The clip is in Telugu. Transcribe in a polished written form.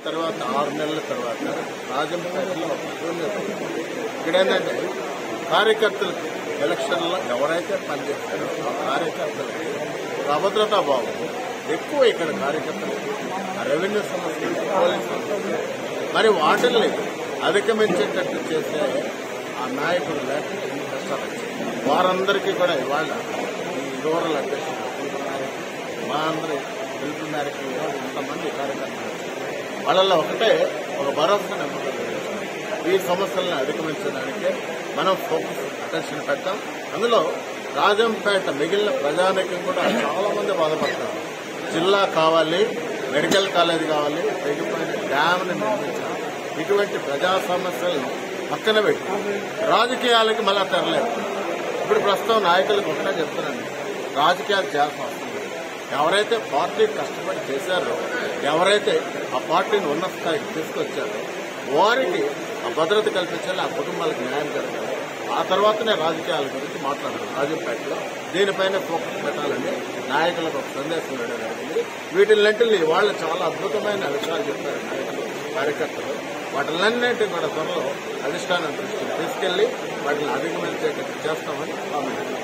తర్వాత 6 నెలల తర్వాత రాజంపేటలో ఒక శూన్యత ఇక్కడేంటంటే కార్యకర్తలకు ఎలక్షన్లో ఎవరైతే పనిచేస్తారో ఆ కార్యకర్తలకి ఒక అభద్రతా భావం ఎక్కువ ఇక్కడ కార్యకర్తలకి రెవెన్యూ సమస్యలు పోలీసు సమస్యలు మరి వాటిల్ని అధిగమించేటట్టు చేసే ఆ నాయకుడు లేక ఎన్ని కష్టాలు వచ్చాయి. వారందరికీ కూడా ఇవాళ ఈ రూరల్ అధ్యక్షుడు మా అందరి పిలుపు మేరకు ఇంతమంది కార్యకర్తలు వాళ్ళల్లో ఒకటే ఒక భరోసా నమ్మకం ఈ సమస్యలను అధిగమించడానికే మనం ఫోకస్ అటెన్షన్ పెట్టాం. అందులో రాజంపేట మిగిలిన ప్రజానికం కూడా చాలా మంది బాధపడతారు. జిల్లా కావాలి, మెడికల్ కాలేజ్ కావాలి, తెగిపోయిన డ్యామ్ని నిర్మించాలి. ఇటువంటి ప్రజా సమస్యలను పక్కన పెట్టి రాజకీయాలకి మళ్ళా తెరలేదు. ఇప్పుడు ప్రస్తుతం నాయకులకు ఒకటే చెప్తున్నాను, రాజకీయాలు చేయాల్సిన అవసరం లేదు. ఎవరైతే పార్టీ కష్టపడి చేశారో, ఎవరైతే ఆ పార్టీని ఉన్నత స్థాయికి తీసుకొచ్చారో వారికి ఆ భద్రత కల్పించాలి, ఆ కుటుంబాలకు న్యాయం జరగాలి. ఆ తర్వాతనే రాజకీయాల గురించి మాట్లాడాలి. రాజంపేటలో దీనిపైన ఫోకస్ పెట్టాలని నాయకులకు ఒక సందేశం ఇవ్వడం జరిగింది. వీటిలన్నింటినీ వాళ్ళు చాలా అద్భుతమైన విషయాలు చెప్పారు నాయకులు, కార్యకర్తలు. వాటిలన్నింటినీ కూడా త్వరలో అధిష్టానం దృష్టికి తీసుకెళ్లి వాటిని అధిగమించేటట్టు చేస్తామని కామెంట్